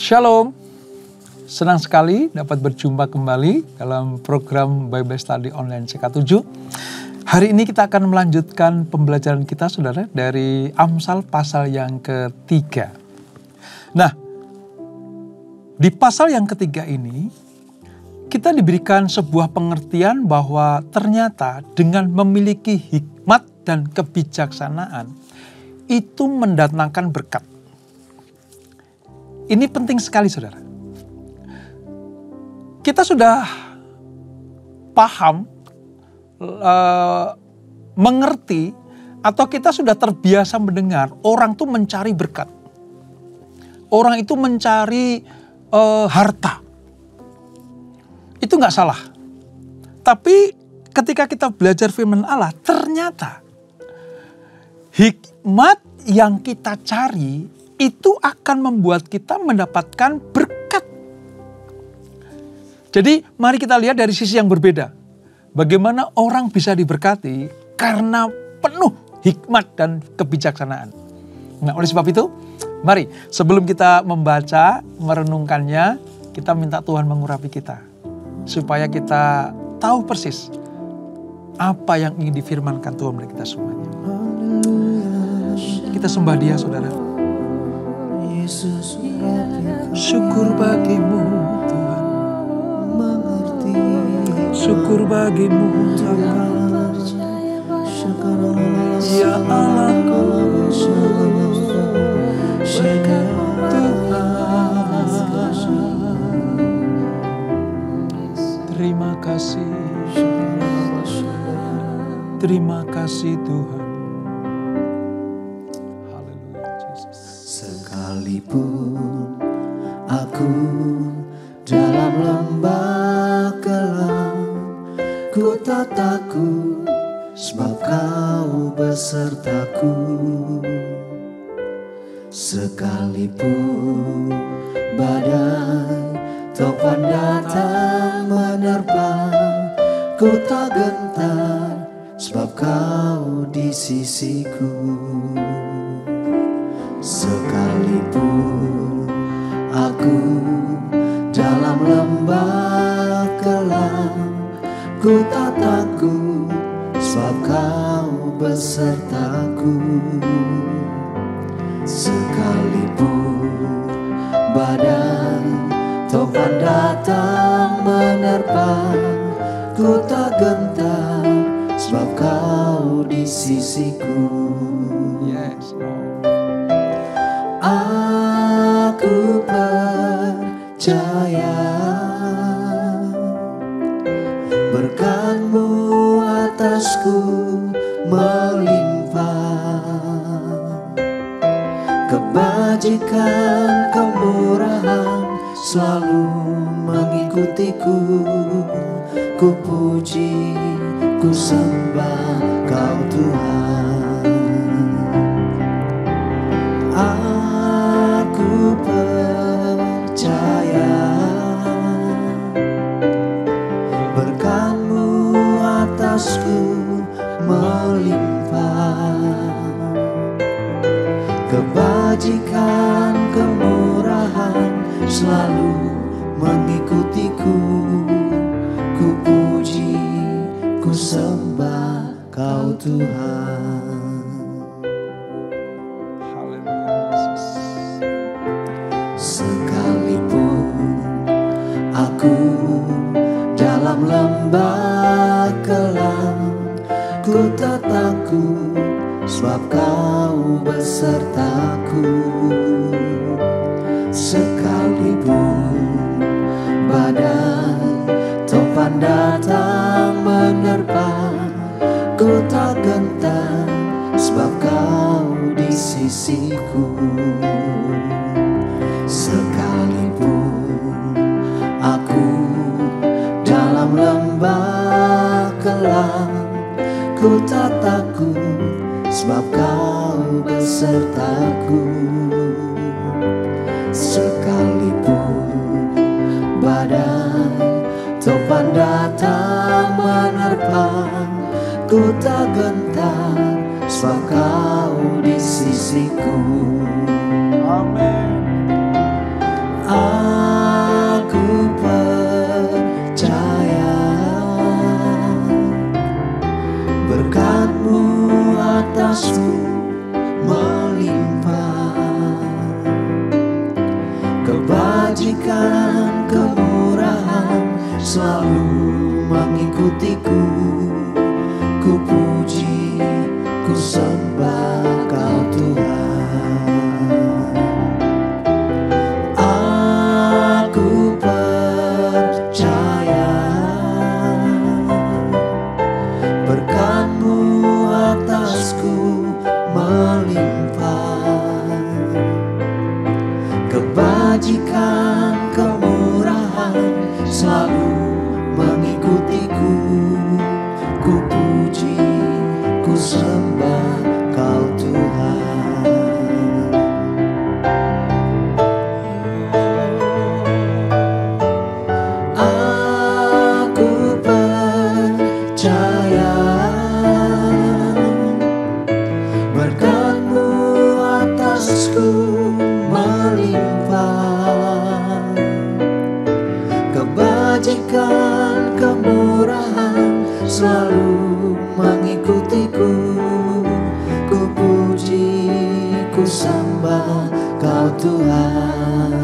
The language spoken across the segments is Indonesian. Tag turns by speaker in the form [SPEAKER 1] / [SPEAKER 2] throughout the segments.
[SPEAKER 1] Shalom, senang sekali dapat berjumpa kembali dalam program Bible Study Online CK7. Hari ini kita akan melanjutkan pembelajaran kita, saudara, dari Amsal pasal yang ketiga. Nah, di pasal yang ketiga ini, kita diberikan sebuah pengertian bahwa ternyata dengan memiliki hikmat dan kebijaksanaan, itu mendatangkan berkat. Ini penting sekali, saudara. Kita sudah paham, mengerti, atau kita sudah terbiasa mendengar orang itu mencari berkat. Orang itu mencari harta. Itu nggak salah. Tapi ketika kita belajar firman Allah, ternyata hikmat yang kita cari itu akan membuat kita mendapatkan berkat. Jadi mari kita lihat dari sisi yang berbeda. Bagaimana orang bisa diberkati karena penuh hikmat dan kebijaksanaan. Nah, oleh sebab itu, mari sebelum kita membaca, merenungkannya, kita minta Tuhan mengurapi kita. Supaya kita tahu persis apa yang ingin difirmankan Tuhan bagi kita semuanya. Kita sembah Dia, saudara. Syukur bagimu Tuhan, mengerti. Syukur bagimu Tuhan, ya Allahku, berkat Tuhan. Terima kasih, terima kasih Tuhan.
[SPEAKER 2] Sekalipun aku dalam lembah gelap, ku tak takut sebab Kau besertaku. Sekalipun badai topan datang menerpa, ku tak gentar sebab Kau di sisiku. Sekalipun aku dalam lembah gelap, ku tak takut sebab Kau besertaku. Sekalipun badai topan datang menerpa, ku tak gentar sebab Kau di sisiku.
[SPEAKER 1] Yes, Lord.
[SPEAKER 2] Aku percaya berkat-Mu atasku melimpah, kebajikan kemurahan selalu mengikutiku. Ku puji, ku sembah Kau Tuhan. Aku percaya berkat-Mu atasku melimpah, kebajikan kemurahan selalu mengikutiku. Ku puji, ku sembah Kau Tuhan. Aku dalam lembah gelap, ku tak takut sebab Kau besertaku. Sekalipun badai topan datang menerpa, ku tak gentar sebab Kau di sisiku. Sekalipun aku dalam lembah gelap, ku tak takut sebab Kau besertaku. Kebajikan, kemurahan selalu mengikutiku. Ku puji, ku sembah Kau Tuhan. Aku percaya berkat-Mu atasku melimpah. Kebajikan, kemurahan selalu mengikutiku. Ku puji, ku sembah Kau Tuhan. Aku percaya berkat-Mu atasku melimpah. Kebajikan, kemurahan selalu mengikutiku. Ku puji, ku sembah Kau Tuhan.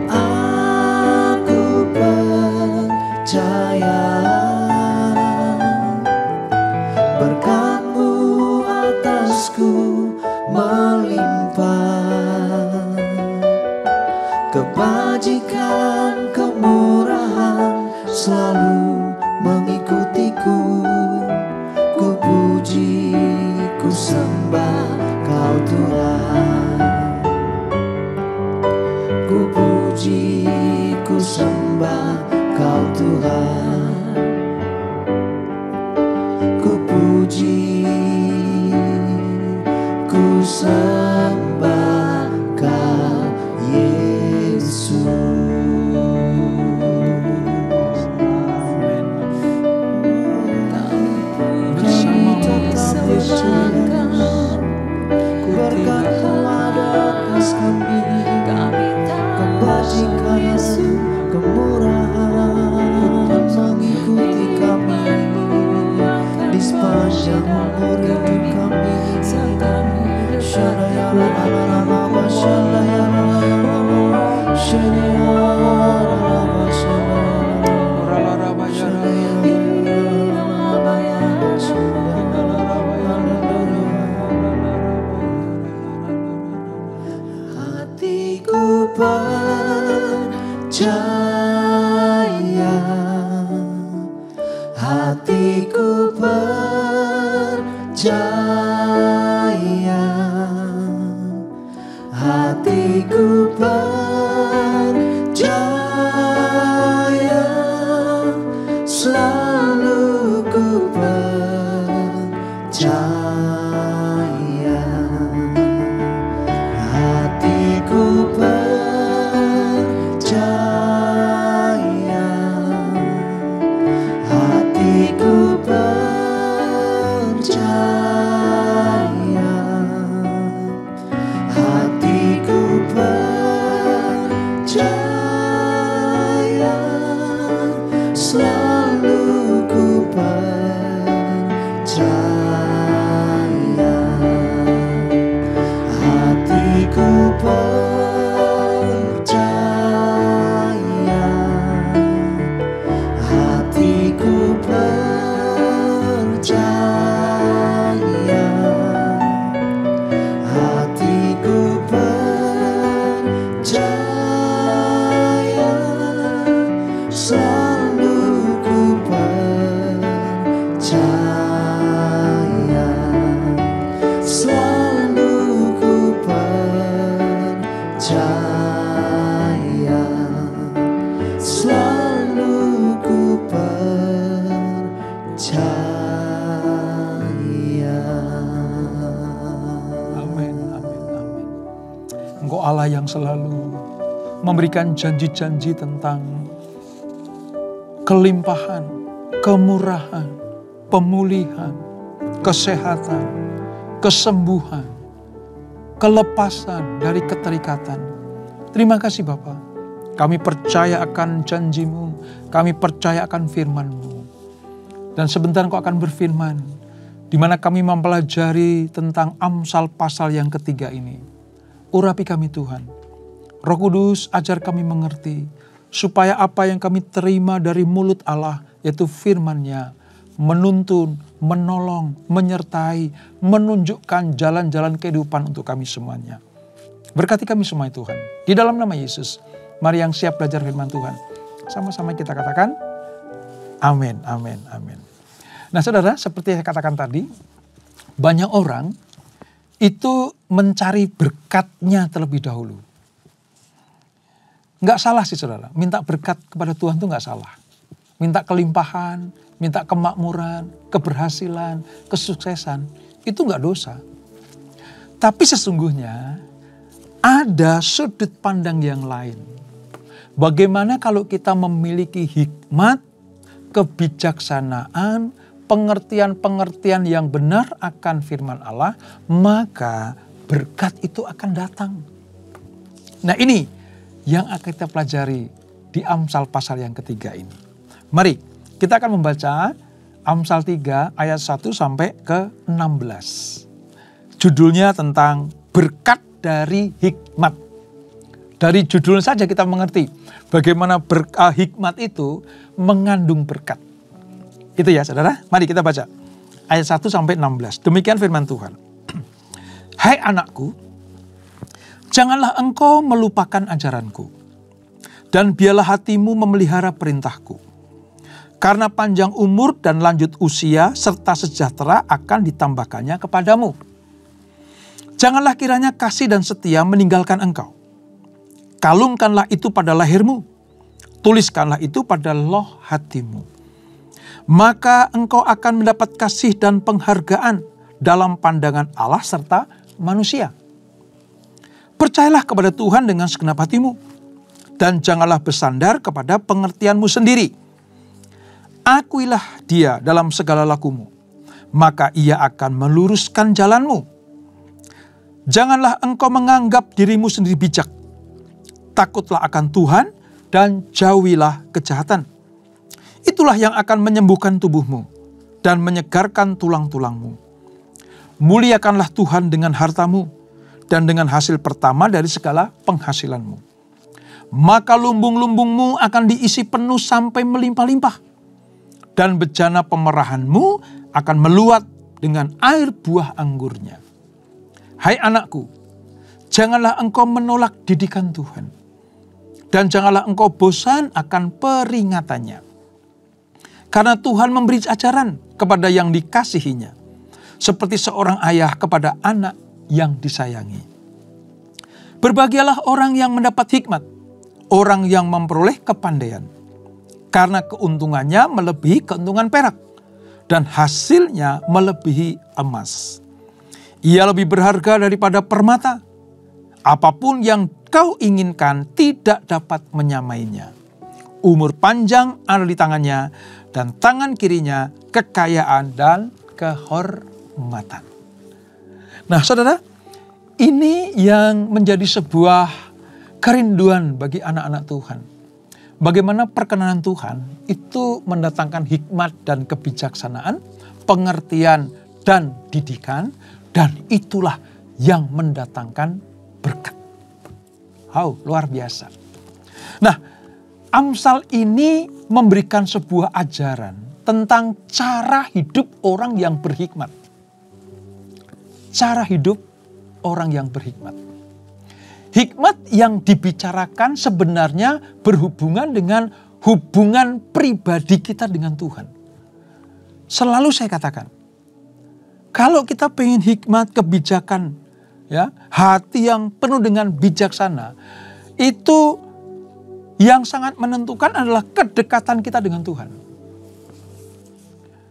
[SPEAKER 2] Aku percaya berkat-Mu atasku melimpah. Kebajikan, kemurahan selalu mengikutiku. Ku puji, ku sembah Kau Tuhan. Ku puji, ku sembah Kau Tuhan. Ku puji, ku sembah Kau Yesus. Berkat-Mu ada atas kami. Kebajikan, kemurahan mengikuti kami di sepanjang umur hidup kami. Hatiku percaya, hatiku percaya, hatiku percaya, selalu ku percaya. Hatiku percaya, hatiku percaya, hatiku percaya, selalu ku percaya. Hatiku percaya, hatiku percaya, hatiku percaya, selalu ku percaya, selalu ku percaya, selalu ku percaya.
[SPEAKER 1] Amin, amin, amin. Engkau Allah yang selalu memberikan janji-janji tentang kelimpahan, kemurahan, pemulihan, kesehatan, kesembuhan, kelepasan dari keterikatan. Terima kasih Bapa. Kami percaya akan janji-Mu, kami percaya akan firman-Mu. Dan sebentar Engkau akan berfirman, di mana kami mempelajari tentang Amsal pasal yang ketiga ini. Urapi kami Tuhan, Roh Kudus, ajar kami mengerti, supaya apa yang kami terima dari mulut Allah, yaitu firman-Nya, menuntun, menolong, menyertai, menunjukkan jalan-jalan kehidupan untuk kami semuanya. Berkati kami semua Tuhan. Di dalam nama Yesus, mari yang siap belajar firman Tuhan. Sama-sama kita katakan, amin, amin, amin. Nah saudara, seperti yang saya katakan tadi, banyak orang itu mencari berkatnya terlebih dahulu. Nggak salah sih saudara, minta berkat kepada Tuhan itu nggak salah. Minta kelimpahan, minta kemakmuran, keberhasilan, kesuksesan, itu nggak dosa. Tapi sesungguhnya ada sudut pandang yang lain. Bagaimana kalau kita memiliki hikmat, kebijaksanaan, pengertian-pengertian yang benar akan firman Allah, maka berkat itu akan datang. Nah ini yang akan kita pelajari di Amsal pasal yang ketiga ini. Mari kita akan membaca Amsal 3 ayat 1 sampai ke 16. Judulnya tentang berkat dari hikmat. Dari judul saja kita mengerti bagaimana hikmat itu mengandung berkat. Itu ya saudara, mari kita baca ayat 1 sampai 16. Demikian firman Tuhan. Hai anakku, janganlah engkau melupakan ajaranku, dan biarlah hatimu memelihara perintahku. Karena panjang umur dan lanjut usia serta sejahtera akan ditambahkannya kepadamu. Janganlah kiranya kasih dan setia meninggalkan engkau. Kalungkanlah itu pada lehermu, tuliskanlah itu pada loh hatimu. Maka engkau akan mendapat kasih dan penghargaan dalam pandangan Allah serta manusia. Percayalah kepada Tuhan dengan segenap hatimu, dan janganlah bersandar kepada pengertianmu sendiri. Akuilah Dia dalam segala lakumu, maka Ia akan meluruskan jalanmu. Janganlah engkau menganggap dirimu sendiri bijak. Takutlah akan Tuhan dan jauhilah kejahatan. Itulah yang akan menyembuhkan tubuhmu dan menyegarkan tulang-tulangmu. Muliakanlah Tuhan dengan hartamu dan dengan hasil pertama dari segala penghasilanmu. Maka lumbung-lumbungmu akan diisi penuh sampai melimpah-limpah. Dan bejana pemerahanmu akan meluap dengan air buah anggurnya. Hai anakku, janganlah engkau menolak didikan Tuhan. Dan janganlah engkau bosan akan peringatannya. Karena Tuhan memberi ajaran kepada yang dikasihinya, seperti seorang ayah kepada anak yang disayangi. Berbahagialah orang yang mendapat hikmat, orang yang memperoleh kepandaian. Karena keuntungannya melebihi keuntungan perak, dan hasilnya melebihi emas. Ia lebih berharga daripada permata. Apapun yang kau inginkan tidak dapat menyamainya. Umur panjang ada di tangannya, dan tangan kirinya kekayaan dan kehormatan. Nah saudara, ini yang menjadi sebuah kerinduan bagi anak-anak Tuhan. Bagaimana perkenanan Tuhan itu mendatangkan hikmat dan kebijaksanaan, pengertian dan didikan, dan itulah yang mendatangkan berkat. Luar biasa. Nah, Amsal ini memberikan sebuah ajaran tentang cara hidup orang yang berhikmat. Cara hidup orang yang berhikmat. Hikmat yang dibicarakan sebenarnya berhubungan dengan hubungan pribadi kita dengan Tuhan. Selalu saya katakan, kalau kita pengen hikmat, kebijakan, ya, hati yang penuh dengan bijaksana, itu yang sangat menentukan adalah kedekatan kita dengan Tuhan.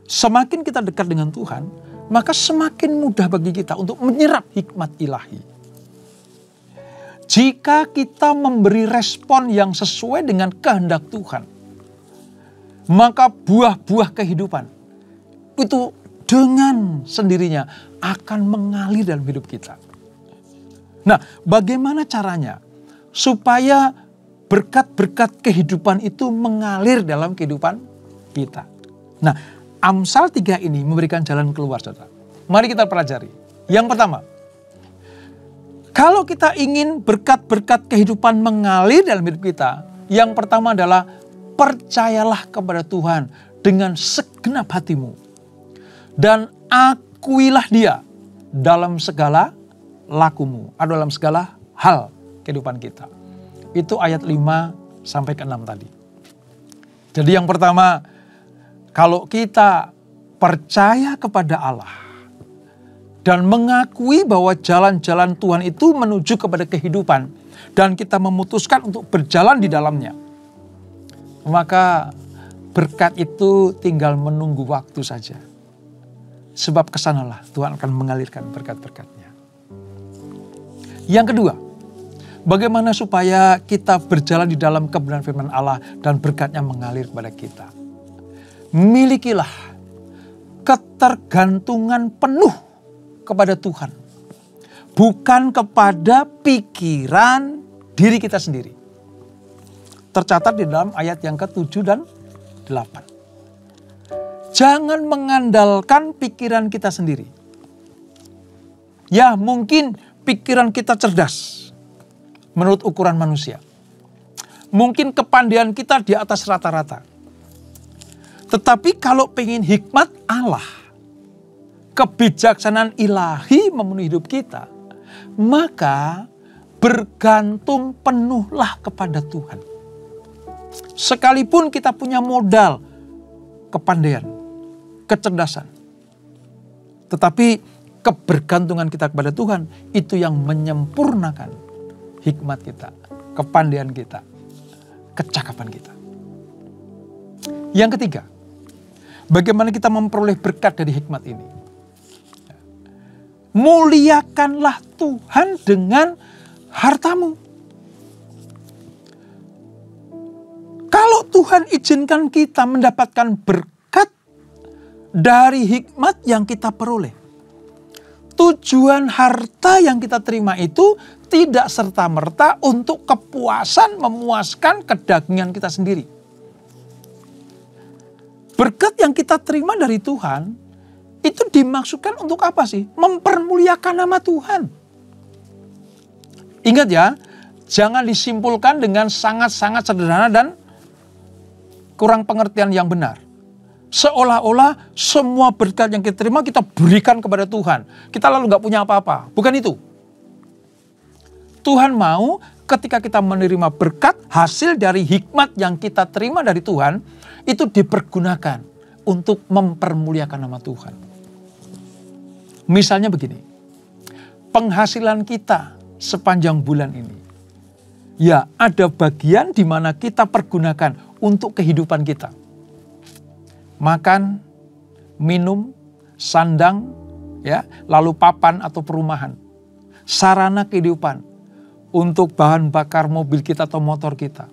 [SPEAKER 1] Semakin kita dekat dengan Tuhan, maka semakin mudah bagi kita untuk menyerap hikmat ilahi. Jika kita memberi respon yang sesuai dengan kehendak Tuhan, maka buah-buah kehidupan itu dengan sendirinya akan mengalir dalam hidup kita. Nah, bagaimana caranya supaya berkat-berkat kehidupan itu mengalir dalam kehidupan kita? Nah, Amsal 3 ini memberikan jalan keluar, saudara. Mari kita pelajari. Yang pertama, Kalau kita ingin berkat-berkat kehidupan mengalir dalam hidup kita, yang pertama adalah percayalah kepada Tuhan dengan segenap hatimu. Dan akuilah Dia dalam segala lakumu, atau dalam segala hal kehidupan kita. Itu ayat 5 sampai ke 6 tadi. Jadi yang pertama, kalau kita percaya kepada Allah dan mengakui bahwa jalan-jalan Tuhan itu menuju kepada kehidupan dan kita memutuskan untuk berjalan di dalamnya, maka berkat itu tinggal menunggu waktu saja. Sebab kesanalah Tuhan akan mengalirkan berkat-berkatnya. Yang kedua, bagaimana supaya kita berjalan di dalam kebenaran firman Allah dan berkatnya mengalir kepada kita? Milikilah ketergantungan penuh kepada Tuhan. Bukan kepada pikiran diri kita sendiri. Tercatat di dalam ayat yang ke-7 dan 8. Jangan mengandalkan pikiran kita sendiri. Ya, mungkin pikiran kita cerdas menurut ukuran manusia. Mungkin kepandaian kita di atas rata-rata. Tetapi kalau pengen hikmat Allah, kebijaksanaan ilahi memenuhi hidup kita, maka bergantung penuhlah kepada Tuhan. Sekalipun kita punya modal kepandaian, kecerdasan, tetapi kebergantungan kita kepada Tuhan itu yang menyempurnakan hikmat kita, kepandaian kita, kecakapan kita. Yang ketiga, bagaimana kita memperoleh berkat dari hikmat ini? Muliakanlah Tuhan dengan hartamu. Kalau Tuhan izinkan kita mendapatkan berkat dari hikmat yang kita peroleh, tujuan harta yang kita terima itu tidak serta-merta untuk kepuasan, memuaskan kedagingan kita sendiri. Berkat yang kita terima dari Tuhan, itu dimaksudkan untuk apa sih? Mempermuliakan nama Tuhan. Ingat ya, jangan disimpulkan dengan sangat-sangat sederhana dan kurang pengertian yang benar. Seolah-olah semua berkat yang kita terima kita berikan kepada Tuhan. Kita lalu gak punya apa-apa. Bukan itu. Tuhan mau ketika kita menerima berkat hasil dari hikmat yang kita terima dari Tuhan, itu dipergunakan untuk mempermuliakan nama Tuhan. Misalnya begini, penghasilan kita sepanjang bulan ini, ya ada bagian di mana kita pergunakan untuk kehidupan kita. Makan, minum, sandang, ya, lalu papan atau perumahan, sarana kehidupan untuk bahan bakar mobil kita atau motor kita,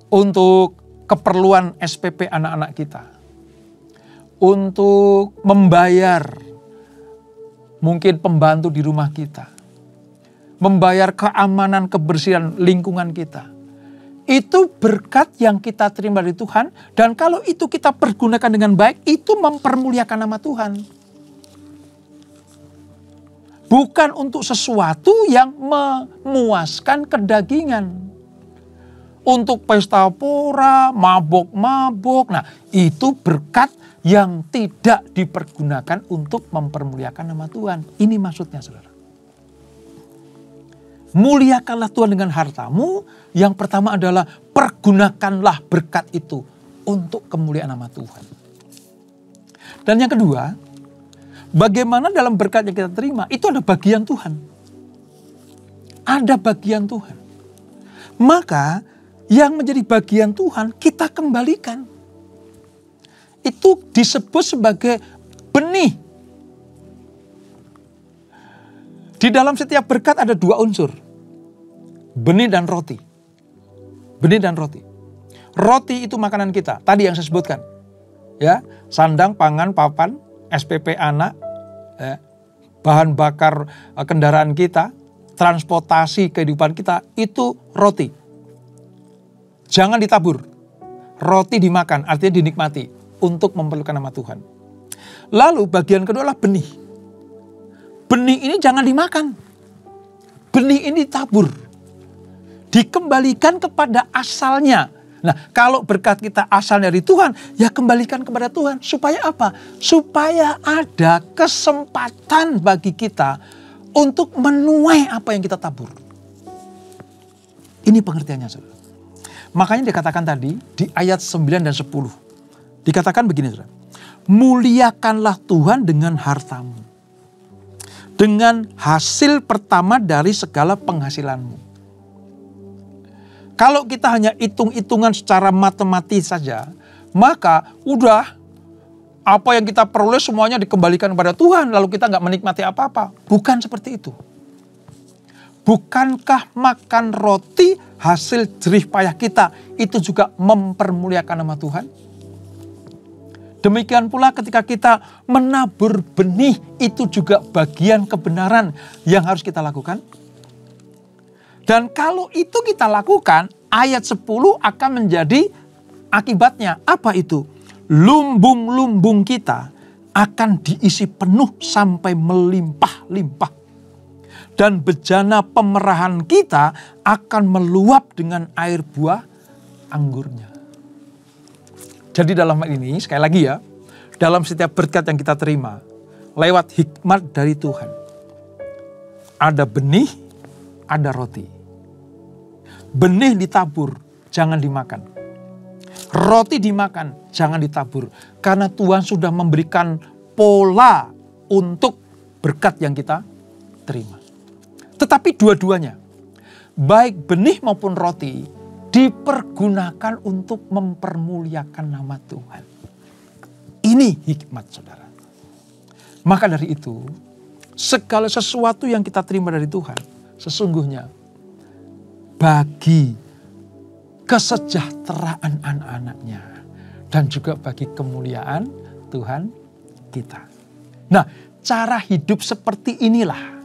[SPEAKER 1] untuk keperluan SPP anak-anak kita, untuk membayar mungkin pembantu di rumah kita, membayar keamanan kebersihan lingkungan kita. Itu berkat yang kita terima dari Tuhan, dan kalau itu kita pergunakan dengan baik, itu mempermuliakan nama Tuhan. Bukan untuk sesuatu yang memuaskan kedagingan. Untuk pesta pora, mabok-mabok. Nah, itu berkat yang tidak dipergunakan untuk mempermuliakan nama Tuhan. Ini maksudnya, saudara. Muliakanlah Tuhan dengan hartamu. Yang pertama adalah pergunakanlah berkat itu untuk kemuliaan nama Tuhan. Dan yang kedua, bagaimana dalam berkat yang kita terima, itu ada bagian Tuhan. Ada bagian Tuhan. Maka yang menjadi bagian Tuhan kita kembalikan. Itu disebut sebagai benih. Di dalam setiap berkat ada dua unsur. Benih dan roti. Benih dan roti. Roti itu makanan kita. Tadi yang saya sebutkan. Ya, sandang, pangan, papan, SPP anak, ya, bahan bakar kendaraan kita, transportasi kehidupan kita, itu roti. Jangan ditabur. Roti dimakan, artinya dinikmati untuk memperlukan nama Tuhan. Lalu bagian kedua adalah benih. Benih ini jangan dimakan. benih ini ditabur. Dikembalikan kepada asalnya. Nah, kalau berkat kita asal dari Tuhan, ya kembalikan kepada Tuhan. Supaya apa? Supaya ada kesempatan bagi kita untuk menuai apa yang kita tabur. Ini pengertiannya, saudara. Makanya dikatakan tadi di ayat 9 dan 10. Dikatakan begini, saudara. Muliakanlah Tuhan dengan hartamu, dengan hasil pertama dari segala penghasilanmu. Kalau kita hanya hitung-hitungan secara matematis saja, maka udah apa yang kita peroleh semuanya dikembalikan kepada Tuhan, lalu kita nggak menikmati apa-apa. Bukan seperti itu. Bukankah makan roti hasil jerih payah kita itu juga mempermuliakan nama Tuhan? Demikian pula ketika kita menabur benih, itu juga bagian kebenaran yang harus kita lakukan. Dan kalau itu kita lakukan, ayat 10 akan menjadi akibatnya. Apa itu? Lumbung-lumbung kita akan diisi penuh sampai melimpah-limpah. Dan bejana pemerahan kita akan meluap dengan air buah anggurnya. Jadi dalam hal ini, sekali lagi ya, dalam setiap berkat yang kita terima, lewat hikmat dari Tuhan, ada benih, ada roti. Benih ditabur, jangan dimakan. Roti dimakan, jangan ditabur. Karena Tuhan sudah memberikan pola untuk berkat yang kita terima. Tetapi dua-duanya, baik benih maupun roti, dipergunakan untuk mempermuliakan nama Tuhan. Ini hikmat, saudara. Maka dari itu, segala sesuatu yang kita terima dari Tuhan, sesungguhnya bagi kesejahteraan anak-anaknya dan juga bagi kemuliaan Tuhan kita. Nah, cara hidup seperti inilah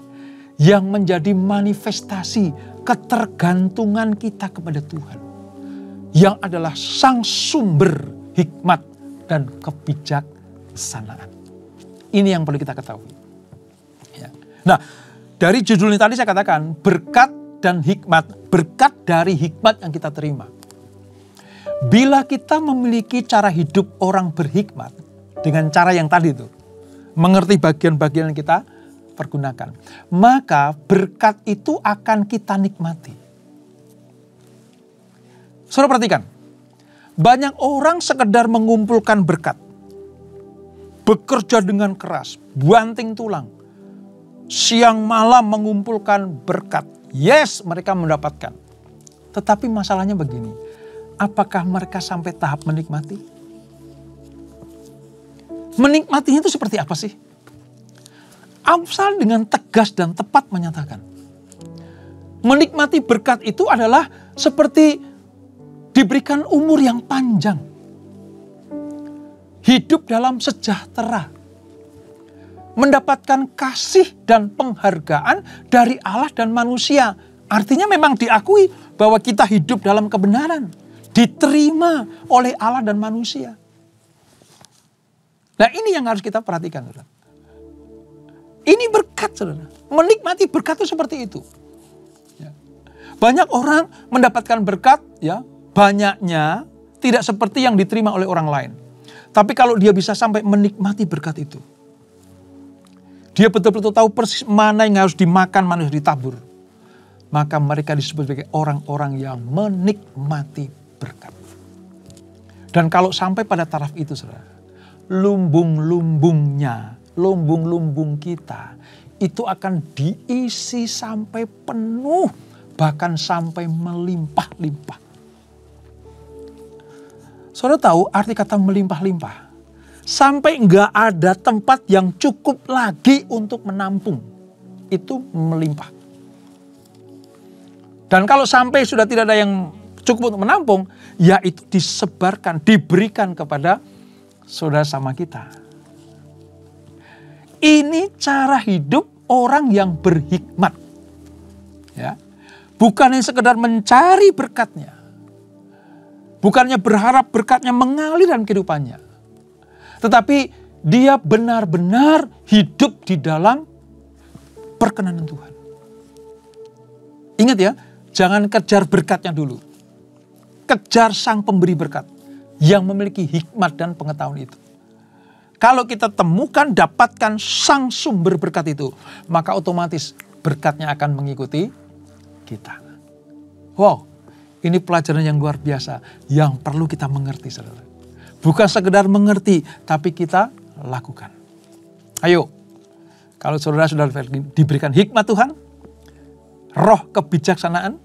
[SPEAKER 1] yang menjadi manifestasi ketergantungan kita kepada Tuhan, yang adalah sang sumber hikmat dan kebijaksanaan. Ini yang perlu kita ketahui. Ya. Nah, dari judul ini tadi saya katakan berkat dan hikmat, berkat dari hikmat yang kita terima. Bila kita memiliki cara hidup orang berhikmat dengan cara yang tadi itu, mengerti bagian-bagian yang kita pergunakan, maka berkat itu akan kita nikmati. Saudara perhatikan, banyak orang sekedar mengumpulkan berkat, bekerja dengan keras, banting tulang, siang malam mengumpulkan berkat. Yes, mereka mendapatkan. Tetapi masalahnya begini, apakah mereka sampai tahap menikmati? Menikmatinya itu seperti apa sih? Amsal dengan tegas dan tepat menyatakan, menikmati berkat itu adalah seperti diberikan umur yang panjang, hidup dalam sejahtera, mendapatkan kasih dan penghargaan dari Allah dan manusia. Artinya memang diakui bahwa kita hidup dalam kebenaran, diterima oleh Allah dan manusia. Nah, ini yang harus kita perhatikan, saudara. Ini berkat, saudara. Menikmati berkat itu seperti itu. Ya. Banyak orang mendapatkan berkat, ya, banyaknya tidak seperti yang diterima oleh orang lain. Tapi kalau dia bisa sampai menikmati berkat itu, dia betul-betul tahu persis mana yang harus dimakan, mana yang harus ditabur. Maka mereka disebut sebagai orang-orang yang menikmati berkat. Dan kalau sampai pada taraf itu, saudara, lumbung-lumbungnya, lumbung-lumbung kita, itu akan diisi sampai penuh, bahkan sampai melimpah-limpah. Saudara tahu arti kata melimpah-limpah? Sampai nggak ada tempat yang cukup lagi untuk menampung. Itu melimpah. Dan kalau sampai sudah tidak ada yang cukup untuk menampung, ya itu disebarkan, diberikan kepada saudara sama kita. Ini cara hidup orang yang berhikmat. Ya. Bukan yang sekedar mencari berkatnya. Bukannya berharap berkatnya mengalir dalam kehidupannya. Tetapi dia benar-benar hidup di dalam perkenanan Tuhan. Ingat ya, jangan kejar berkatnya dulu. Kejar sang pemberi berkat yang memiliki hikmat dan pengetahuan itu. Kalau kita temukan, dapatkan sang sumber berkat itu, maka otomatis berkatnya akan mengikuti kita. Wow, ini pelajaran yang luar biasa yang perlu kita mengerti, saudara. Bukan sekedar mengerti, tapi kita lakukan. Ayo, kalau saudara sudah diberikan hikmat Tuhan, roh kebijaksanaan,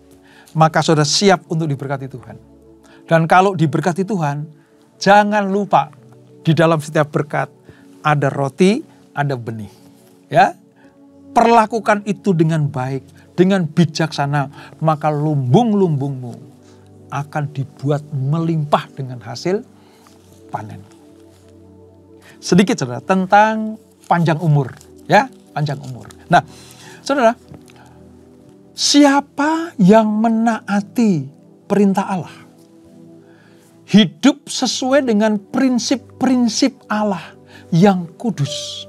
[SPEAKER 1] maka saudara siap untuk diberkati Tuhan. Dan kalau diberkati Tuhan, jangan lupa di dalam setiap berkat ada roti, ada benih. Ya, perlakukan itu dengan baik, dengan bijaksana, maka lumbung-lumbungmu akan dibuat melimpah dengan hasil panen. Sedikit saudara tentang panjang umur, ya, panjang umur. Nah, saudara, siapa yang menaati perintah Allah, hidup sesuai dengan prinsip-prinsip Allah yang kudus,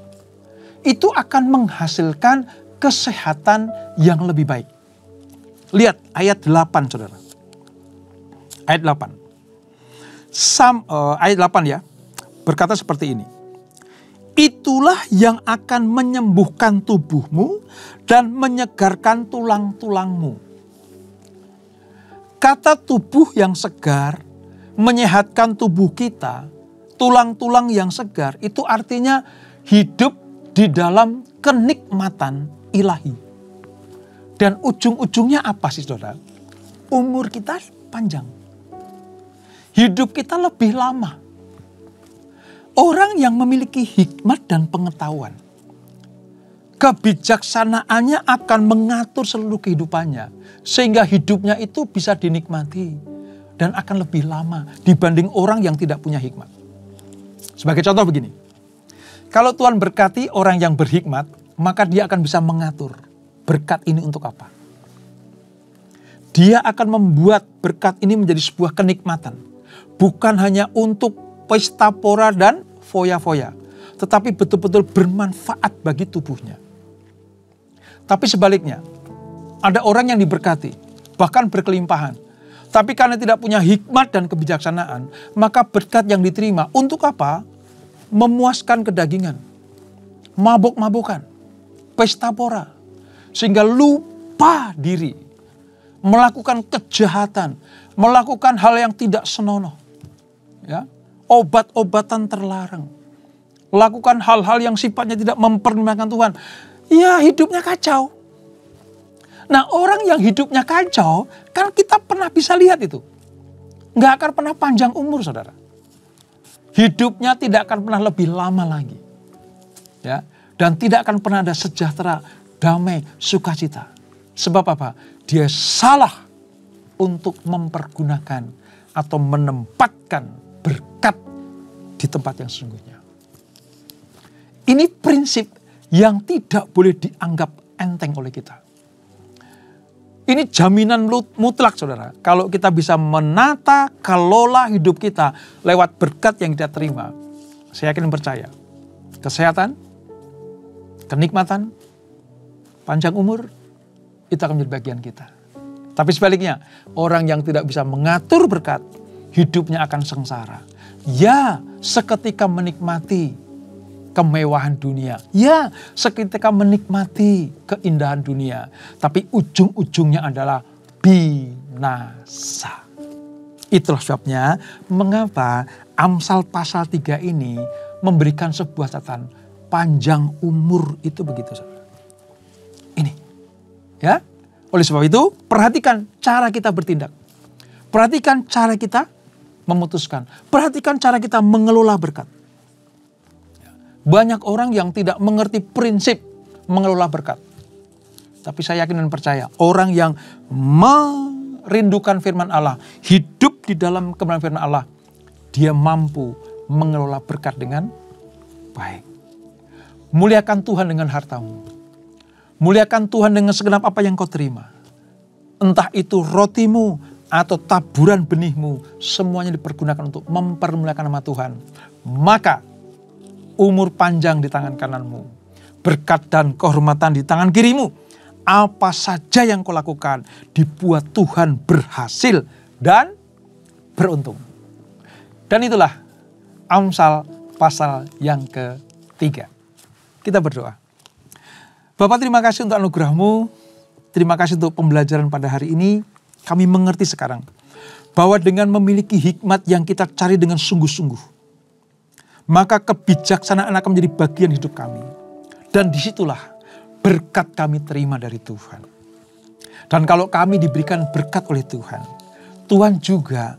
[SPEAKER 1] itu akan menghasilkan kesehatan yang lebih baik. Lihat ayat 8, saudara. Ayat 8. Ayat 8 ya, berkata seperti ini. Itulah yang akan menyembuhkan tubuhmu dan menyegarkan tulang-tulangmu. Kata tubuh yang segar, menyehatkan tubuh kita, tulang-tulang yang segar, itu artinya hidup di dalam kenikmatan ilahi. Dan ujung-ujungnya apa sih saudara? Umur kita panjang. Hidup kita lebih lama. Orang yang memiliki hikmat dan pengetahuan, kebijaksanaannya akan mengatur seluruh kehidupannya. Sehingga hidupnya itu bisa dinikmati dan akan lebih lama dibanding orang yang tidak punya hikmat. Sebagai contoh begini, kalau Tuhan berkati orang yang berhikmat, maka dia akan bisa mengatur berkat ini untuk apa. Dia akan membuat berkat ini menjadi sebuah kenikmatan. Bukan hanya untuk pesta pora dan foya-foya, tetapi betul-betul bermanfaat bagi tubuhnya. Tapi sebaliknya, ada orang yang diberkati, bahkan berkelimpahan. Tapi karena tidak punya hikmat dan kebijaksanaan, maka berkat yang diterima untuk apa? Memuaskan kedagingan, mabuk-mabukan, pesta pora, sehingga lupa diri, melakukan kejahatan, melakukan hal yang tidak senonoh, ya, obat-obatan terlarang, lakukan hal-hal yang sifatnya tidak mempermuliakan Tuhan, ya hidupnya kacau. Nah, orang yang hidupnya kacau, kan kita pernah bisa lihat itu. Nggak akan pernah panjang umur, saudara. Hidupnya tidak akan pernah lebih lama lagi. Ya, dan tidak akan pernah ada sejahtera, damai, sukacita. Sebab apa? Dia salah untuk mempergunakan atau menempatkan berkat di tempat yang sesungguhnya. Ini prinsip yang tidak boleh dianggap enteng oleh kita. Ini jaminan mutlak, saudara. Kalau kita bisa menata, kelola hidup kita lewat berkat yang kita terima, saya yakin percaya. Kesehatan, kenikmatan, panjang umur, itu akan menjadi bagian kita. Tapi sebaliknya, orang yang tidak bisa mengatur berkat, hidupnya akan sengsara. Ya, seketika menikmati kemewahan dunia. Ya, seketika menikmati keindahan dunia. Tapi ujung-ujungnya adalah binasa. Itulah sebabnya mengapa Amsal pasal 3 ini memberikan sebuah catatan. Panjang umur itu begitu. Ini. Ya. Oleh sebab itu, perhatikan cara kita bertindak. Perhatikan cara kita memutuskan. Perhatikan cara kita mengelola berkat. Banyak orang yang tidak mengerti prinsip mengelola berkat. Tapi saya yakin dan percaya, orang yang merindukan firman Allah, hidup di dalam kebenaran firman Allah, dia mampu mengelola berkat dengan baik. Muliakan Tuhan dengan hartamu. Muliakan Tuhan dengan segenap apa yang kau terima. Entah itu rotimu atau taburan benihmu, semuanya dipergunakan untuk mempermuliakan nama Tuhan. Maka umur panjang di tangan kananmu, berkat dan kehormatan di tangan kirimu. Apa saja yang kau lakukan dibuat Tuhan berhasil dan beruntung. Dan itulah Amsal pasal yang ketiga. Kita berdoa. Bapak, terima kasih untuk anugerah-Mu. Terima kasih untuk pembelajaran pada hari ini. Kami mengerti sekarang bahwa dengan memiliki hikmat yang kita cari dengan sungguh-sungguh, maka kebijaksanaan akan menjadi bagian hidup kami. Dan disitulah berkat kami terima dari Tuhan. Dan kalau kami diberikan berkat oleh Tuhan, Tuhan juga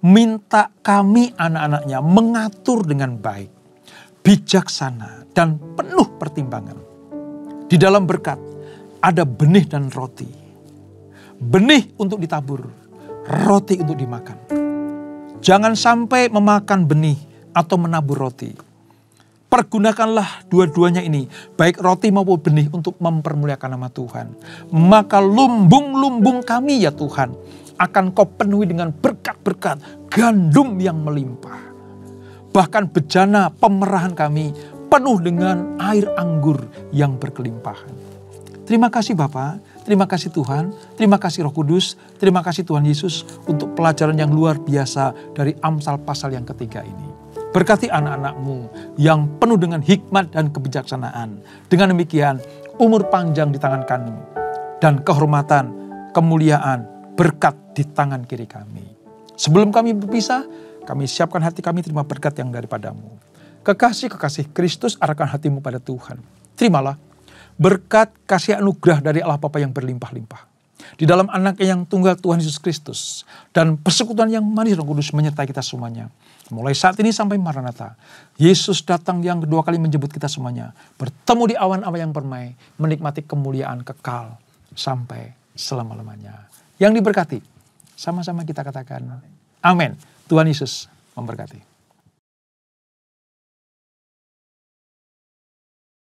[SPEAKER 1] minta kami anak-anaknya mengatur dengan baik, bijaksana, dan penuh pertimbangan. Di dalam berkat ada benih dan roti. Benih untuk ditabur, roti untuk dimakan. Jangan sampai memakan benih atau menabur roti. Pergunakanlah dua-duanya ini, baik roti maupun benih, untuk mempermuliakan nama Tuhan. Maka lumbung-lumbung kami ya Tuhan akan Kau penuhi dengan berkat-berkat, gandum yang melimpah. Bahkan bejana pemerahan kami penuh dengan air anggur yang berkelimpahan. Terima kasih Bapa, terima kasih Tuhan, terima kasih Roh Kudus, terima kasih Tuhan Yesus untuk pelajaran yang luar biasa dari Amsal pasal yang ketiga ini. Berkati anak-anak-Mu yang penuh dengan hikmat dan kebijaksanaan. Dengan demikian, umur panjang di tangan kami, dan kehormatan, kemuliaan, berkat di tangan kiri kami. Sebelum kami berpisah, kami siapkan hati kami terima berkat yang daripada-Mu. Kekasih-kekasih Kristus, arahkan hatimu pada Tuhan. Terimalah berkat kasih anugerah dari Allah Bapa yang berlimpah-limpah. Di dalam Anaknya yang tunggal Tuhan Yesus Kristus. Dan persekutuan yang manis Roh Kudus menyertai kita semuanya. Mulai saat ini sampai Maranatha. Yesus datang yang kedua kali menjemput kita semuanya. Bertemu di awan-awan yang permai. Menikmati kemuliaan kekal sampai selama-lamanya. Yang diberkati, sama-sama kita katakan amin. Tuhan Yesus memberkati.